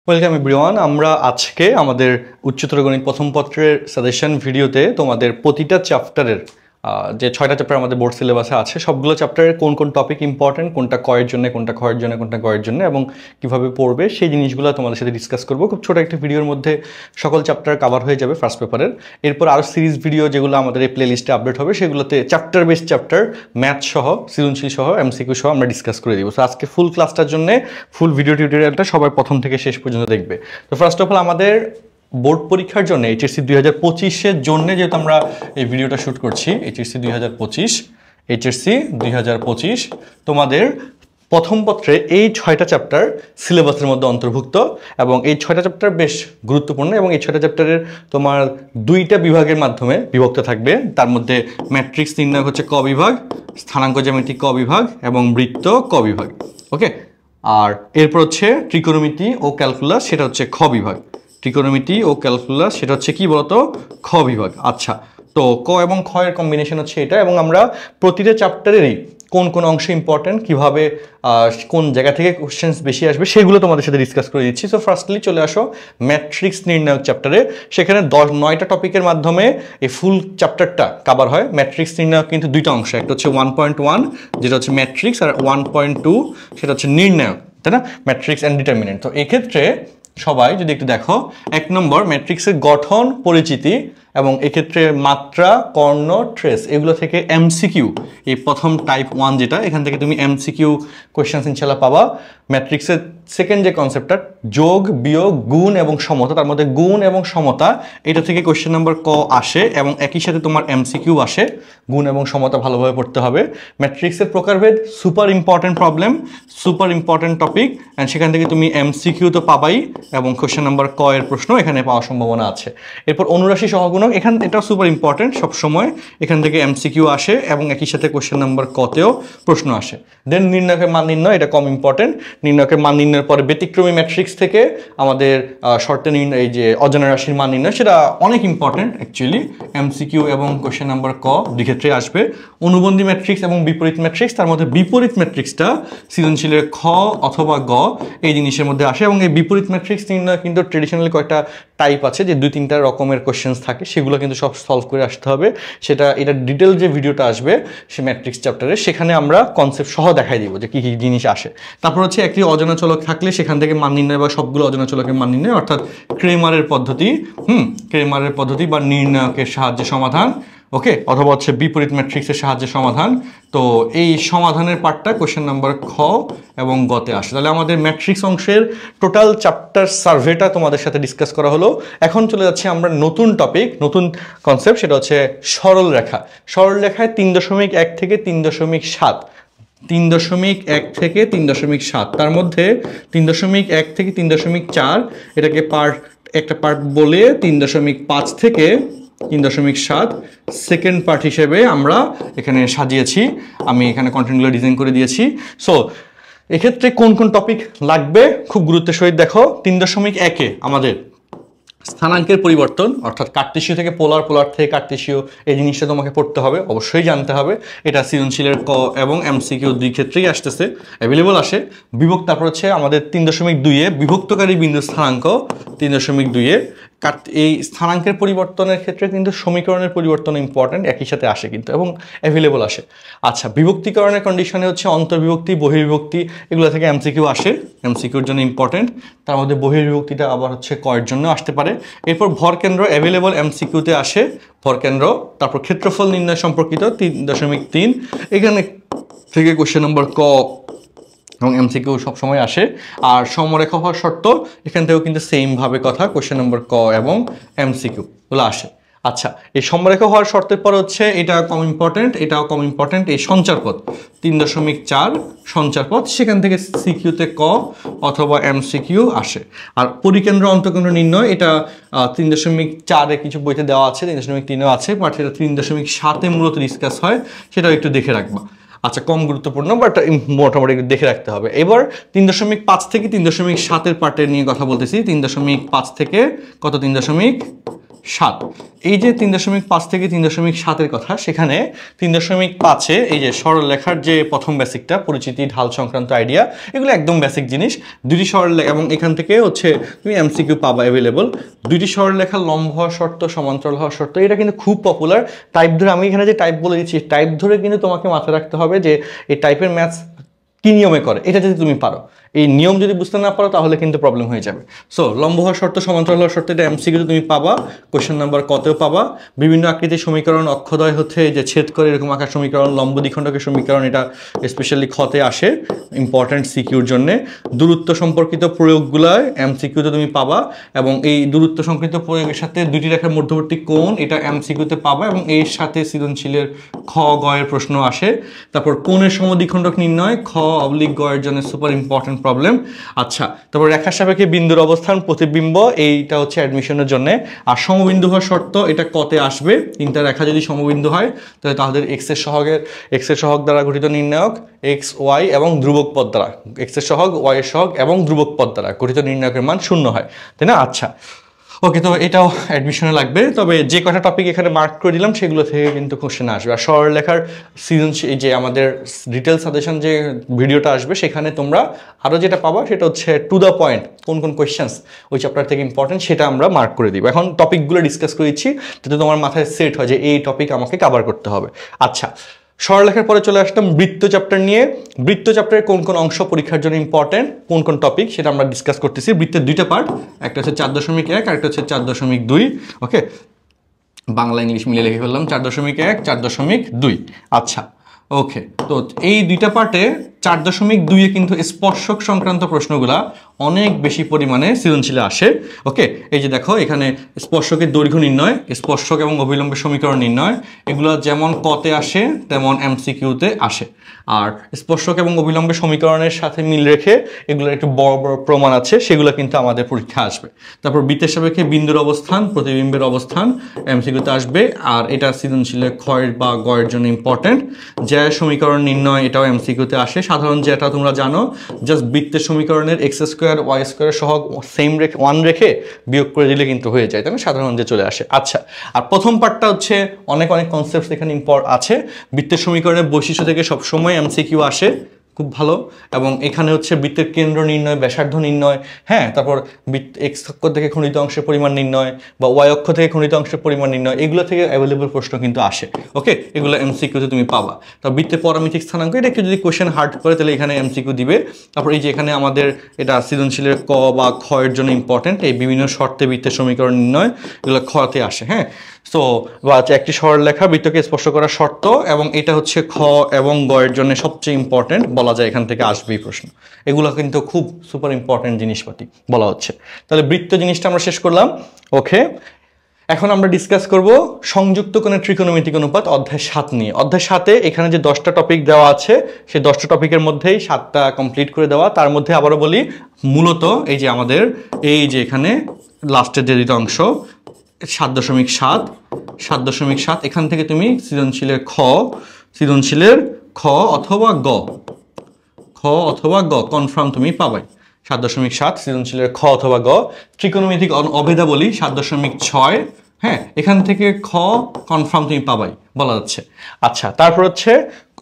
Welcome everyone. আমরা আজকে আমাদের উচ্চতর গণিত প্রথম পত্রের সাজেশন ভিডিওতে তোমাদের প্রতিটা চ্যাপ্টারের যে 6টা চ্যাপ্টার আমাদের বোর্ড সিলেবাসে আছে সবগুলো চ্যাপ্টারের কোন কোন টপিক ইম্পর্টেন্ট, কোনটা কয়ের জন্য, কোনটা ক্ষয়ের জন্য, কোনটা গয়ের জন্য এবং কিভাবে পড়বে সেই জিনিসগুলো তোমাদের সাথে ডিসকাস করব। খুব ছোট একটা ভিডিওর মধ্যে সকল চ্যাপ্টার কভার হয়ে যাবে ফার্স্ট পেপারের। এরপর আরও সিরিজ ভিডিও যেগুলো আমাদের এই প্লে লিস্টে আপডেট হবে সেগুলোতে চ্যাপ্টার বেস চ্যাপ্টার ম্যাথ সহ, সৃজনশীল সহ, এমসিকিউ সহ আমরা ডিসকাস করে দিব। সো আজকে ফুল ক্লাসটার জন্য ফুল ভিডিও টিউটোরিয়ালটা সবাই প্রথম থেকে শেষ পর্যন্ত দেখবে। তো ফার্স্ট অফ অল আমাদের বোর্ড পরীক্ষার জন্য এইচএসসি 2025-এর জন্য যেহেতু আমরা এই ভিডিওটা শ্যুট করছি, এইচএসসি 2025 তোমাদের প্রথম পত্রে এই 6টা চ্যাপ্টার সিলেবাসের মধ্যে অন্তর্ভুক্ত এবং এই 6টা চ্যাপ্টার বেশ গুরুত্বপূর্ণ এবং এই 6টা চ্যাপ্টারের তোমার 2টা বিভাগের মাধ্যমে বিভক্ত থাকবে। তার মধ্যে ম্যাট্রিক্স নির্ণয় হচ্ছে ক বিভাগ, স্থানাঙ্ক জ্যামিতি ক বিভাগ এবং বৃত্ত ক বিভাগ। ওকে, আর এরপর হচ্ছে ত্রিকোণমিতি ও ক্যালকুলাস, সেটা হচ্ছে খ বিভাগ। ত্রিকোণমিতি ও ক্যালকুলাস সেটা হচ্ছে কি বলতো, খ বিভাগ। আচ্ছা, তো ক এবং খ এর কম্বিনেশন হচ্ছে এটা এবং আমরা প্রতিটা চ্যাপ্টারেরই কোন কোন অংশ ইম্পর্টেন্ট, কিভাবে কোন জায়গা থেকে কোশ্চেন্স বেশি আসবে সেগুলো তোমাদের সাথে ডিসকাস করে দিচ্ছি। সো ফার্স্টলি চলে আসো ম্যাট্রিক্স নির্ণায়ক চ্যাপ্টারে। সেখানে 9টা টপিকের মাধ্যমে এই ফুল চ্যাপ্টারটা কভার হয়। ম্যাট্রিক্স নির্ণায়ক কিন্তু 2টা অংশ, একটা হচ্ছে 1.1 যেটা হচ্ছে ম্যাট্রিক্স, আর 1.2 সেটা হচ্ছে নির্ণায়ক, তাই না, ম্যাট্রিক্স অ্যান্ড ডিটারমিনেন্ট। তো এক্ষেত্রে সবাই যদি একটু দেখো, 1 নম্বর ম্যাট্রিক্সের গঠন পরিচিতি এবং এক্ষেত্রে মাত্রা, কর্ণ, ট্রেস এগুলো থেকে এমসিকিউ, এই প্রথম টাইপ 1 যেটা, এখান থেকে তুমি এমসিকিউ কোয়েশ্চেন্স ইনশাল্লাহ পাবা। ম্যাট্রিক্সের সেকেন্ড যে কনসেপ্টটা যোগ, বিয়োগ, গুণ এবং সমতা, তার মধ্যে গুণ এবং সমতা এটা থেকে কোয়েশ্চেন নাম্বার ক আসে এবং একই সাথে তোমার এমসিকিউ আসে। গুণ এবং সমতা ভালোভাবে পড়তে হবে। ম্যাট্রিক্সের প্রকারভেদ super important problem, super important topic, and সেখান থেকে তুমি এমসিকিউ তো পাবাই এবং কোয়েশ্চেন নাম্বার ক এর প্রশ্ন এখানে পাওয়ার সম্ভাবনা আছে। এরপর অনুরাশি সহগুণক, এটা সুপার ইম্পর্টেন্ট, সবসময় এখান থেকে এমসিকিউ আসে এবং একই সাথে কোয়েশ্চেন নাম্বার কতেও প্রশ্ন আসে। দেন নির্ণায়কের মান নির্ণয়, এটা কম ইম্পর্টেন্ট। নির্ণায়কের মান নির্ণয়ের পরে ব্যতিক্রমী ম্যাট্রিক্স থেকে আমাদের শর্তে নির্ণয়, এই যে অজানা রাশির মান নির্ণয়, সেটা অনেক ইম্পর্টেন্ট অ্যাকচুয়ালি। এমসিকিউ এবং কোয়েশ্চেন নাম্বার ক দুই ক্ষেত্রে আসবে। অনুবন্ধী ম্যাট্রিক্স এবং বিপরীত ম্যাট্রিক্স, তার মধ্যে বিপরীত ম্যাট্রিক্সটা সৃজনশীলের খ অথবা গ এই জিনিসের মধ্যে আসে এবং এই বিপরীত ম্যাট্রিক্স নির্ণয় কিন্তু ট্রেডিশনালি কয়েকটা টাইপ আছে, যে 2-3টা রকমের কোয়েশ্চেন্স থাকে, সেগুলো কিন্তু সব সলভ করে আসতে হবে। এটা ডিটেল যে ভিডিওটা আসবে সে ম্যাট্রিক্স চ্যাপ্টারে, সেখানে আমরা কনসেপ্ট সহ দেখাই দিব যে কী কী জিনিস আসে। তারপর হচ্ছে একটি অজানা চলক থাকলে সেখান থেকে মান নির্ণয় বা সবগুলো অজানা চলকের মান নির্ণয়, অর্থাৎ ক্রেমারের পদ্ধতি বা নির্ণায়কের সাহায্যে সমাধান। ওকে, অথবা হচ্ছে বিপরীত ম্যাট্রিক্সের সাহায্যে সমাধান। তো এই সমাধানের পার্টটা কোয়েশ্চেন নাম্বার খ এবং গতে আসে। তাহলে আমাদের ম্যাট্রিক্স অংশের টোটাল চ্যাপ্টার সার্ভেটা তোমাদের সাথে ডিসকাস করা হলো। এখন চলে যাচ্ছে আমরা নতুন টপিক, নতুন কনসেপ্ট, সেটা হচ্ছে সরল রেখা। সরল রেখায় 3.1 থেকে 3.7, 3.1 থেকে 3.7, তার মধ্যে 3.1 থেকে 3.4 এটাকে একটা পার্ট বলে 3.5 থেকে 3.7 সেকেন্ড পার্ট হিসেবে আমরা এখানে সাজিয়েছি। আমি এখানে কন্টেন্টগুলো ডিজাইন করে দিয়েছি। সো এক্ষেত্রে কোন কোন টপিক লাগবে খুব গুরুত্বের সহিত দেখো। 3.1-এ আমাদের স্থানাঙ্কের পরিবর্তন, অর্থাৎ কার্টেসীয় থেকে পোলার, পোলার থেকে কার্টেসীয়, এই জিনিসটা তোমাকে পড়তে হবে, অবশ্যই জানতে হবে। এটা সৃজনশীলের ক এবং এমসিকিউ দুই ক্ষেত্রেই আসতেছে, অ্যাভেলেবল আসে। বিভক্ত, তারপর হচ্ছে আমাদের 3.2-এ বিভক্তকারী বিন্দু স্থানাঙ্ক, 3.2-এ এই স্থানাঙ্কের পরিবর্তনের ক্ষেত্রে কিন্তু সমীকরণের পরিবর্তন ইম্পর্টেন্ট, একই সাথে আসে কিন্তু এবং অ্যাভেলেবল আসে। আচ্ছা, বিভক্তিকরণের কন্ডিশনে হচ্ছে অন্তর্বিভক্তি, বহির্বিভক্তি, এগুলো থেকে এমসিকিউ আসে, এমসিকিউর জন্য ইম্পর্টেন্ট। তার মধ্যে বহির্বিভক্তিটা আবার হচ্ছে কয়ের জন্য আসতে পারে। এরপর ভরকেন্দ্র অ্যাভেলেবল এমসিকিউতে আসে, ভরকেন্দ্র। তারপর ক্ষেত্রফল নির্ণয় সম্পর্কিত 3.3, এখানে থেকে কোশ্চেন নম্বর ক এবং এমসিকিউ সবসময় আসে। আর সমরেখা হওয়ার শর্ত, এখান থেকেও কিন্তু সেমভাবে কথা, কোশ্চেন নম্বর ক এবং এমসিকিউ গুলো আসে। আচ্ছা, এই সমরেখা হওয়ার শর্তের পর হচ্ছে এটা কম ইম্পর্টেন্ট, এটাও কম ইম্পর্টেন্ট, এই সঞ্চারপথ 3.4 সঞ্চারপথ, সেখান থেকে সিকিউতে ক অথবা এমসিকিউ আসে। আর পরিকেন্দ্র অন্তঃকেন্দ্র নির্ণয়, এটা 3.4-এ কিছু বইতে দেওয়া আছে, 3.3-এও আছে, বাট এটা 3.7-এ মূলত ডিসকাস হয়, সেটাও একটু দেখে রাখবা। আচ্ছা, কম গুরুত্বপূর্ণ বাট মোটামুটি দেখে রাখতে হবে। এবার 3.5 থেকে 3.7-এর পার্টের নিয়ে কথা বলতেছি। 3.5 থেকে কত, সাত। এই যে 3.5 থেকে 3.7-এর কথা, সেখানে 3.5-এ এই যে সরলরেখার যে প্রথম বেসিকটা পরিচিতি ঢাল সংক্রান্ত আইডিয়া, এগুলো একদম বেসিক জিনিস। দুইটি সরলরেখা, এবং এখান থেকে হচ্ছে তুমি এমসিকিউ পাবা অ্যাভেলেবল। দুইটি সরলরেখার লম্ব হওয়া শর্ত, সমান্তরাল হওয়া শর্ত, এটা কিন্তু খুব পপুলার। টাইপ ধরে, আমি এখানে যে টাইপ বলে দিচ্ছি, টাইপ ধরে কিন্তু তোমাকে মাথায় রাখতে হবে যে এই টাইপের ম্যাথস কি নিয়মে করে, এটা যদি তুমি পারো। এই নিয়ম যদি বুঝতে না পারো তাহলে কিন্তু প্রবলেম হয়ে যাবে। সো লম্ব হওয়ার শর্ত, সমান্তরাল হওয়ার শর্ত, এটা এমসিকিউ তুমি পাবা, কোয়েশ্চেন নাম্বার কতেও পাবা। বিভিন্ন আকৃতির সমীকরণ, অক্ষদ্বয় হচ্ছে যে ছেদ করে এরকম আকার সমীকরণ, লম্ব দ্বিখণ্ডকের সমীকরণ, এটা স্পেশালি খতে আসে ইম্পর্টেন্ট সিকিউর জন্য। দূরত্ব সম্পর্কিত প্রয়োগগুলো এমসিকিউতে তুমি পাবা, এবং এই দূরত্ব সম্পর্কিত প্রয়োগের সাথে দুইটি রেখার মধ্যবর্তী কোণ, এটা এমসিকিউতে পাবা, এবং এর সাথে সৃজনশীলের খ গ এর প্রশ্ন আসে। তারপর কোণের সমদ্বিখণ্ডক নির্ণয়, খ অবলিক গ এর জন্য সুপার ইম্পর্টেন্ট প্রবলেম। আচ্ছা, তারপর রেখার সাপেক্ষে বিন্দুর অবস্থান, প্রতিবিম্ব, এইটা হচ্ছে অ্যাডমিশনের জন্য। আর সমবিন্দু হওয়ার শর্ত, এটা কতে আসবে। তিনটা রেখা যদি সমবিন্দু হয় তাহলে তাদের এক্স এর সহগ দ্বারা গঠিত নির্ণায়ক, এক্স ওয়াই এবং ধ্রুবক পদ দ্বারা, এক্স এর সহগ, ওয়াই এর সহগ এবং ধ্রুবক পদ দ্বারা গঠিত নির্ণায়কের মান 0 হয়, তাই না? আচ্ছা, ওকে, তো এটাও অ্যাডমিশনে লাগবে। তবে যে কটা টপিক এখানে মার্ক করে দিলাম সেগুলো থেকে কিন্তু কোশ্চেন আসবে। আর সরলরেখার সৃজনশীল যে আমাদের ডিটেল সাজেশন যে ভিডিওটা আসবে, সেখানে তোমরা আরও যেটা পাবা সেটা হচ্ছে টু দ্য পয়েন্ট কোন কোন কোয়েশ্চেন্স ওই চ্যাপ্টার থেকে ইম্পর্টেন্ট, সেটা আমরা মার্ক করে দিব। এখন টপিকগুলো ডিসকাস করে দিচ্ছি যাতে তোমার মাথায় সেট হয় যে এই টপিক আমাকে কভার করতে হবে। আচ্ছা, সরলরেখার পরে চলে আসলাম বৃত্ত চ্যাপ্টার নিয়ে। বৃত্ত চ্যাপ্টারের কোন কোন অংশ পরীক্ষার জন্য ইম্পর্টেন্ট, কোন কোন টপিক, সেটা আমরা ডিসকাস করতেছি। বৃত্তের দুইটা পার্ট, একটা হচ্ছে 4.1 আর একটা হচ্ছে 4.2। ওকে, বাংলা ইংলিশ মিলে লিখে ফেললাম 4.1, 4.2। আচ্ছা, ওকে, তো এই দুইটা পার্টে 4.2-এ কিন্তু স্পর্শক সংক্রান্ত প্রশ্নগুলা অনেক বেশি পরিমাণে সৃজনশীলে আসে। ওকে, এই যে দেখো এখানে স্পর্শকের দৈর্ঘ্য নির্ণয়, স্পর্শক এবং অভিলম্বের সমীকরণ নির্ণয়, এগুলো যেমন কতে আসে তেমন এমসিকিউতে আসে। আর স্পর্শক এবং অভিলম্বের সমীকরণের সাথে মিল রেখে এগুলোর একটু বড় বড় প্রমাণ আছে, সেগুলো কিন্তু আমাদের পরীক্ষা আসবে। তারপর বৃত্তের সাপেক্ষে বিন্দুর অবস্থান, প্রতিবিম্বের অবস্থান এমসিকিউতে আসবে, আর এটা সৃজনশীলের ক্ষয়ের বা গয়ের জন্য ইম্পর্টেন্ট। জ্যায়ের সমীকরণ নির্ণয়, এটাও এমসিকিউতে আসে। সাধারণ যেটা তোমরা জানো, জাস্ট বৃত্তের সমীকরণের এক্স স্কোয়ার ওয়াই স্কোয়ার সহগ সেম রেখে 1 রেখে বিয়োগ করে দিলে কিন্তু হয়ে যায়, তাই না? সাধারণ যে চলে আসে। আচ্ছা, আর প্রথম পার্টটা হচ্ছে অনেক কনসেপ্ট এখানে আছে। বৃত্তের সমীকরণের বৈশিষ্ট্য থেকে সবসময় এমসিকিউ আসে, খুব ভালো। এবং এখানে হচ্ছে বৃত্তের কেন্দ্র নির্ণয়, ব্যাসার্ধ নির্ণয়, হ্যাঁ, তারপর এক্স অক্ষ থেকে খণ্ডিত অংশের পরিমাণ নির্ণয় বা ওয়াই অক্ষ থেকে খণ্ডিত অংশের পরিমাণ নির্ণয়, এগুলো থেকে অ্যাভেলেবল প্রশ্ন কিন্তু আসে। ওকে, এগুলো এমসিকিউতে তুমি পাবা। তারপর বৃত্তের পরামিতিক স্থানাঙ্ক, এটা একটু যদি কোয়েশ্চেন হার্ড করে তাহলে এখানে এমসিকিউ দিবে। তারপর এই যে এখানে আমাদের এটা সৃজনশীলের ক বা খ এর জন্য ইম্পর্টেন্ট, এই বিভিন্ন শর্তে বৃত্তের সমীকরণ নির্ণয়, এগুলো খতে আসে। হ্যাঁ, সো একটি সরলরেখা বৃত্তকে স্পর্শ করার শর্ত, এবং এটা হচ্ছে খ এবং গ এর জন্য সবচেয়ে ইম্পর্টেন্ট বলা যায়, এখান থেকে আসবেই প্রশ্ন। এগুলো কিন্তু খুব সুপার ইম্পর্টেন্ট জিনিসপাতি বলা হচ্ছে। তাহলে বৃত্ত জিনিসটা আমরা শেষ করলাম। ওকে, এখন আমরা ডিসকাস করব সংযুক্ত কোণের ত্রিকোণমিতিক অনুপাত অধ্যায় 7 নিয়ে। অধ্যায় 7-এ এখানে যে 10টা টপিক দেওয়া আছে, সেই 10টা টপিকের মধ্যেই 7টা কমপ্লিট করে দেওয়া। তার মধ্যে আবারও বলি, মূলত এই যে আমাদের এই যে এখানে লাস্টের যে দুটো অংশ 7.7 এখান থেকে তুমি সৃজনশীলের খ অথবা গ কনফার্ম তুমি পাবাই। 7.7 সৃজনশীলের খ অথবা গ। ত্রিকোণমিতিক অভেদাবলী 7.6, হ্যাঁ, এখান থেকে খ কনফার্ম তুমি পাবাই বলা যাচ্ছে। আচ্ছা, তারপর হচ্ছে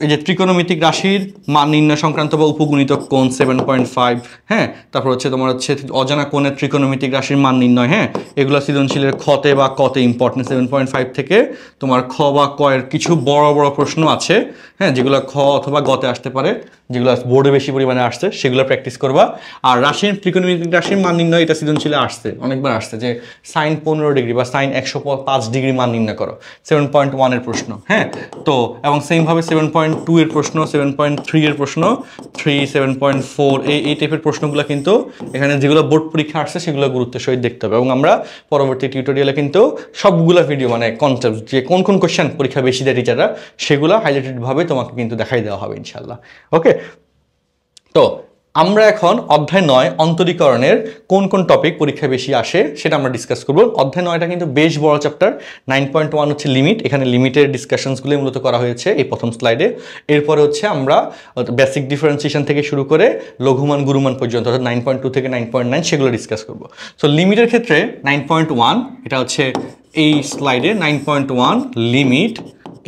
এই যে ত্রিকোণমিতিক রাশির মান নির্ণয় সংক্রান্ত বা উপগুণিতক কোণ 7.5, হ্যাঁ, তারপর হচ্ছে তোমার হচ্ছে অজানা কোণের ত্রিকোণমিতিক রাশির মান নির্ণয়, হ্যাঁ, এগুলো সৃজনশীলের খতে বা কতে ইম্পর্টেন্ট। 7.5 থেকে তোমার খ বা ক এর কিছু বড় বড় প্রশ্ন আছে, হ্যাঁ, যেগুলো খ অথবা গতে আসতে পারে, যেগুলো বোর্ডে বেশি পরিমাণে আসছে, সেগুলো প্র্যাকটিস করবা। আর রাশির ত্রিকোণমিতিক রাশির মান নির্ণয়, এটা সৃজনশীলে আসছে, অনেকবার আসছে, যে সাইন 15 ডিগ্রি বা সাইন 105 ডিগ্রি মান নির্ণয় করো, 7.1 এর প্রশ্ন, হ্যাঁ। তো এবং সেমভাবে 7.2 এর প্রশ্ন, 7.3 এর প্রশ্ন, 3, 7.4 এই টাইপের প্রশ্নগুলো কিন্তু এখানে যেগুলো বোর্ড পরীক্ষা আসছে সেগুলো গুরুত্বের সহিত দেখতে হবে। এবং আমরা পরবর্তী টিউটোরিয়ালে কিন্তু সবগুলো ভিডিও, মানে কনসেপ্ট যে কোন কোন কোয়েশ্চেন পরীক্ষা বেশি দেয় টিচাররা, সেগুলো হাইলাইটেড ভাবে তোমাকে কিন্তু দেখাই দেওয়া হবে ইনশাল্লাহ। ওকে, তো আমরা এখন অধ্যায় 9 অন্তরীকরণের কোন কোন টপিক পরীক্ষায় বেশি আসে সেটা আমরা ডিসকাস করব। অধ্যায় 9টা কিন্তু বেশ বড় চ্যাপ্টার। 9.1 হচ্ছে লিমিট, এখানে লিমিটের ডিসকাশনসগুলো মূলত করা হয়েছে এই প্রথম স্লাইডে। এরপরে হচ্ছে আমরা বেসিক ডিফারেন্সিয়েশন থেকে শুরু করে লঘুমান গুরুমান পর্যন্ত, অর্থাৎ 9.2 থেকে 9.9 সেগুলো ডিসকাস করব। সো লিমিটের ক্ষেত্রে 9.1 এটা হচ্ছে এই স্লাইডে 9.1 লিমিট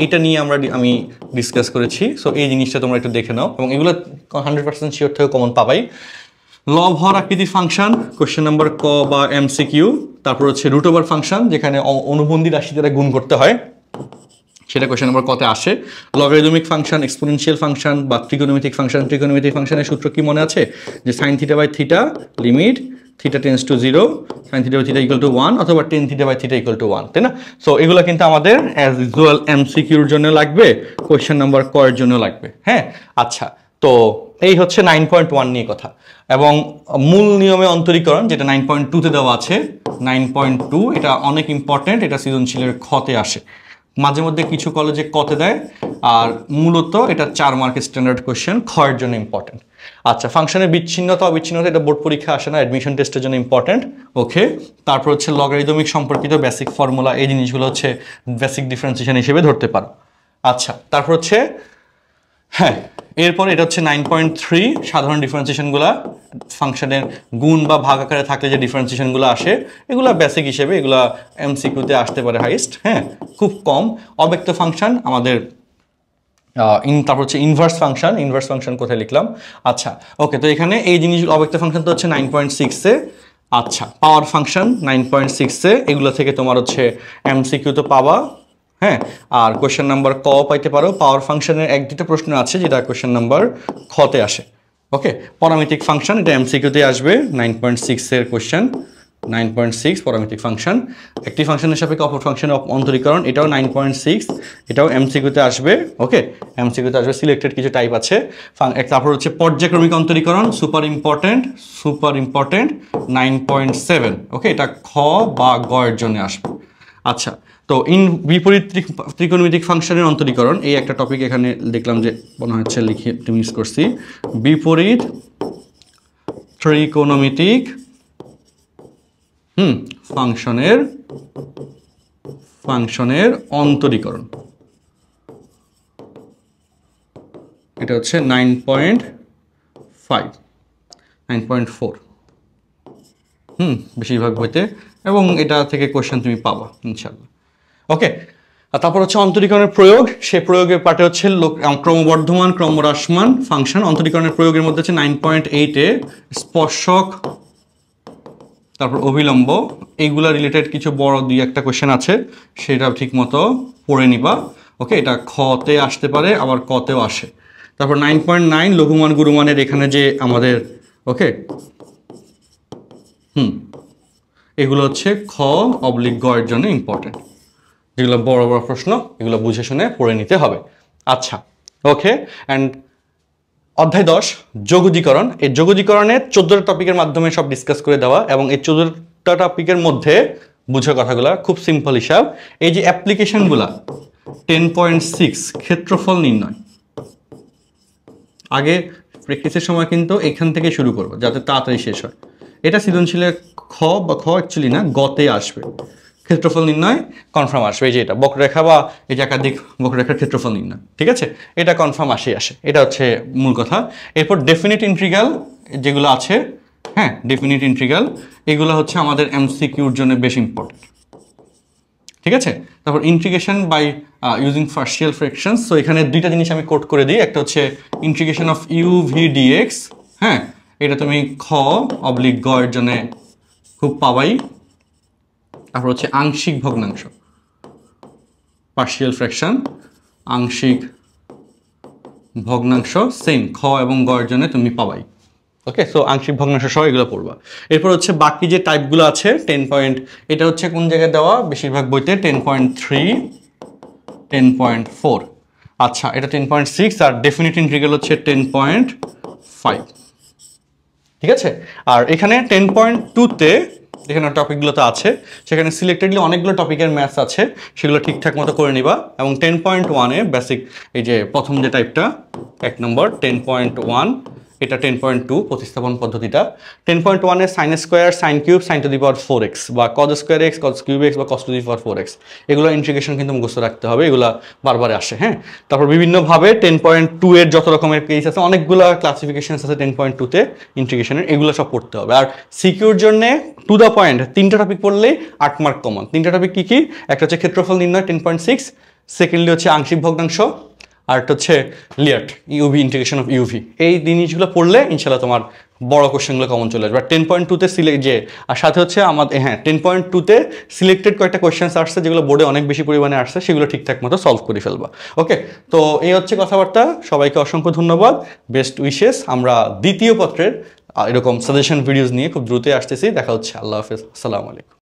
এটা নিয়ে আমি ডিসকাস করেছি। সো এই জিনিসটা তোমরা একটু দেখে নাও এবং এগুলো 100% শিওর থেকে কমন পাবাই। লব হর আকৃতির ফাংশন কোশ্চেন নাম্বার ক বা এমসিকিউ। তারপর হচ্ছে রুট ওভার ফাংশন যেখানে অনুবন্ধী রাশি দ্বারা গুণ করতে হয়, সেটা কোশ্চেন নাম্বার কতে আসে। লগারিদমিক ফাংশন, এক্সপোনেনশিয়াল ফাংশন বা ট্রিগোনোমেট্রিক ফাংশন। ট্রিগোনোমেট্রিক ফাংশনের সূত্র কি মনে আছে? যে sine theta by theta limit theta tends to 0 sine theta by theta equal to 1 অথবা tan theta by theta equal to 1, তাই না? সো এগুলো কিন্তু আমাদের অ্যাজ ইউজুয়াল এমসিকিউর জন্য লাগবে, কোশ্চেন নাম্বার ক এর জন্য লাগবে। হ্যাঁ, আচ্ছা, তো এই হচ্ছে 9.1 নিয়ে কথা। এবং মূল নিয়মে অন্তরীকরণ যেটা 9.2 দেওয়া আছে, 9.2 এটা অনেক ইম্পর্টেন্ট, এটা সৃজনশীলের খতে আসে, মাঝে মধ্যে কিছু কলেজে কতে দেয়, আর মূলত এটা 4 মার্কের স্ট্যান্ডার্ড কোশ্চেন, খ এর জন্য ইম্পর্টেন্ট। আচ্ছা, ফাংশনের বিচ্ছিন্নতা অবিচ্ছিন্নতা এটা বোর্ড পরীক্ষা আসে না, অ্যাডমিশন টেস্টের জন্য ইম্পর্টেন্ট। ওকে, তারপর হচ্ছে লগারিদমিক সম্পর্কিত বেসিক ফর্মুলা, এই জিনিসগুলো হচ্ছে বেসিক ডিফারেন্সিয়েশন হিসেবে ধরতে পারো। আচ্ছা, তারপর হচ্ছে হ্যাঁ, এরপর এটা হচ্ছে 9.3 সাধারণ ডিফারেন্সিয়েশনগুলা, ফাংশনের গুণ বা ভাগ আকারে থাকলে যে ডিফারেন্সিয়েশনগুলো আসে এগুলা বেসিক হিসেবে, এগুলা এমসিকিউতে আসতে পারে হাইস্ট, হ্যাঁ, খুব কম। অব্যক্ত ফাংশন আমাদের তারপর হচ্ছে ইনভার্স ফাংশন। ইনভার্স ফাংশন কোথায় লিখলাম? আচ্ছা, ওকে, তো এখানে এই জিনিস অব্যক্ত ফাংশন তো হচ্ছে 9.6-এ। আচ্ছা, পাওয়ার ফাংশন 9.6-এ, এগুলো থেকে তোমার হচ্ছে এমসিকিউ তো পাবা, হ্যাঁ, আর কোশ্চেন নাম্বার ক পাইতে পারো। পাওয়ার ফাংশনের 1-2টা প্রশ্ন আছে যেটা কোশ্চেন নাম্বার খতে আসে। ওকে, প্যারামেট্রিক ফাংশন এটা এমসিকিউতে আসবে, 9.6-এর কোশ্চেন, 9.6 প্যারামেট্রিক ফাংশন। একটি ফাংশনের সাপেক্ষে অপর ফাংশনের অন্তরীকরণ, এটাও 9.6, এটাও এমসিকিউতে আসবে। ওকে, এমসিকিউতে আসবে, সিলেক্টেড কিছু টাইপ আছে। তারপর হচ্ছে পর্যায়ক্রমিক অন্তরীকরণ, সুপার ইম্পর্টেন্ট 9.7। ওকে, এটা খ বা গ এর জন্য আসবে। আচ্ছা, তো বিপরীত ত্রিকোণমিতিক ফাংশনের অন্তরীকরণ, এই একটা টপিক এখানে দেখলাম যে মনে হচ্ছে লিখে মিস করছি। বিপরীত ত্রিকোণমিতিক ফাংশনের অন্তরীকরণ, এটা হচ্ছে 9.4 বেশিরভাগ বইতে, এবং এটা থেকে কোশ্চেন তুমি পাবা ইনশাল্লাহ। ওকে, আর তারপর হচ্ছে অন্তরীকরণের প্রয়োগ, সেই প্রয়োগের পার্টে হচ্ছে ক্রমবর্ধমান ক্রমহ্রাসমান ফাংশন। অন্তরীকরণের প্রয়োগের মধ্যে হচ্ছে 9.8-এ স্পর্শক, তারপর অভিলম্ব, এইগুলা রিলেটেড কিছু বড় 2-1টা কোশ্চেন আছে, সেটা ঠিক মতো পড়ে নিবা। ওকে, এটা খতে আসতে পারে, আবার কতেও আসে। তারপর 9.9 লঘুমান গুরুমানের, এখানে যে আমাদের ওকে এগুলো হচ্ছে খ অবলিক গ এর জন্য ইম্পর্টেন্ট, যেগুলো বড় বড় প্রশ্ন, এগুলো বুঝে শুনে পড়ে নিতে হবে। আচ্ছা, ওকে, অ্যান্ড অধ্যায় 10 যোগজীকরণ। এই যোগজীকরণের 14টা টপিকের মাধ্যমে সব ডিসকাস করে দেওয়া, এবং এই 14টা টপিকের মধ্যে বুঝো কথাগুলো খুব সিম্পল হিসাব। এই যে অ্যাপ্লিকেশনগুলা 10.6 ক্ষেত্রফল নির্ণয়, আগে প্র্যাকটিসের সময় কিন্তু এখান থেকে শুরু করবো যাতে তাড়াতাড়ি শেষ হয়। এটা সৃজনশীলের খ অ্যাকচুয়ালি না, গতে আসবে। ক্ষেত্রফল নির্ণয় কনফার্ম আসবে, এই যে এটা বক্ররেখা বা এই যে একাধিক বক্ররেখার ক্ষেত্রফল নির্ণয়, ঠিক আছে, এটা কনফার্ম আসে, এটা হচ্ছে মূল কথা। এরপর ডেফিনিট ইন্টিগ্রাল যেগুলো আছে, হ্যাঁ, ডেফিনিট ইন্টিগ্রাল এগুলো হচ্ছে আমাদের এমসিকিউর জন্য বেশ ইম্পর্টেন্ট, ঠিক আছে। তারপর integration by using partial fractions. তো এখানে 2টা জিনিস আমি কোট করে দিই, একটা হচ্ছে integration of u v dx, হ্যাঁ, এটা তুমি খ অবলিক গ এর জন্য খুব পাবাই। তারপর হচ্ছে আংশিক ভগ্নাংশ, পার্শিয়াল ফ্র্যাকশন, আংশিক ভগ্নাংশ সেম খ এবং গ এর জন্য তুমি পাবাই। ওকে, সো আংশিক ভগ্নাংশ সহ এগুলো পড়বা। এরপর হচ্ছে বাকি যে টাইপগুলো আছে 10 এটা হচ্ছে কোন জায়গায় দেওয়া, বেশিরভাগ বইতে 10.3 10.4। আচ্ছা, এটা 10.6, আর ডেফিনিট ইন্টিগ্রাল হচ্ছে 10.5, ঠিক আছে। আর এখানে 10.2-তে যেখানে টপিকগুলোতে আছে, সেখানে সিলেক্টেডলি অনেকগুলো টপিকের ম্যাথস আছে, সেগুলো ঠিকঠাক মতো করে নিবা। এবং 10.1-এ বেসিক এই যে প্রথম যে টাইপটা 1 নম্বর 10.1, এটা 10.2 প্রতিস্থাপন পদ্ধতিটা। 10.1 এর sin square sin cube sin to the power 4x বা cos square x cos cube x বা cos to the power 4x, এগুলো ইন্টিগ্রেশন কিন্তু মুখস্থ রাখতে হবে, এগুলা বারবার আসে। হ্যাঁ, তারপর বিভিন্নভাবে 10.2 এর যত রকমের কেস আছে, অনেকগুলো ক্লাসিফিকেশন আছে 10.2 তে ইন্টিগ্রেশনের, এগুলো সব পড়তে হবে। আর সিকিউর জন্য টু দ্য পয়েন্ট 3টা টপিক পড়লেই 8 মার্ক কমন। 3টা টপিক কি কি? একটা হচ্ছে ক্ষেত্রফল নির্ণয় 10.6, সেকেন্ডলি হচ্ছে আংশিক ভগ্নাংশ, আর একটা হচ্ছে লিয়ার্ট ইউভি ইন্টিগ্রেশন অফ ইউভি। এই জিনিসগুলো পড়লে ইনশাল্লাহ তোমার বড় কোশ্চেনগুলো কমন চলে আসবে। আর 10.2-তে সিলেক্ট যে, আর সাথে হচ্ছে আমাদের 10.2-তে সিলেক্টেড কয়েকটা কোয়েশ্চেন্স আসছে যেগুলো বোর্ডে অনেক বেশি পরিমাণে আসছে, সেগুলো ঠিকঠাক মতো সলভ করে ফেলবা। ওকে, তো এই হচ্ছে কথাবার্তা। সবাইকে অসংখ্য ধন্যবাদ, বেস্ট উইশেস। আমরা দ্বিতীয় পত্রের এরকম সাজেশন ভিডিওস নিয়ে খুব দ্রুতই আসতেছি। দেখা হচ্ছে। আল্লাহ হাফেজ, আসসালামু আলাইকুম।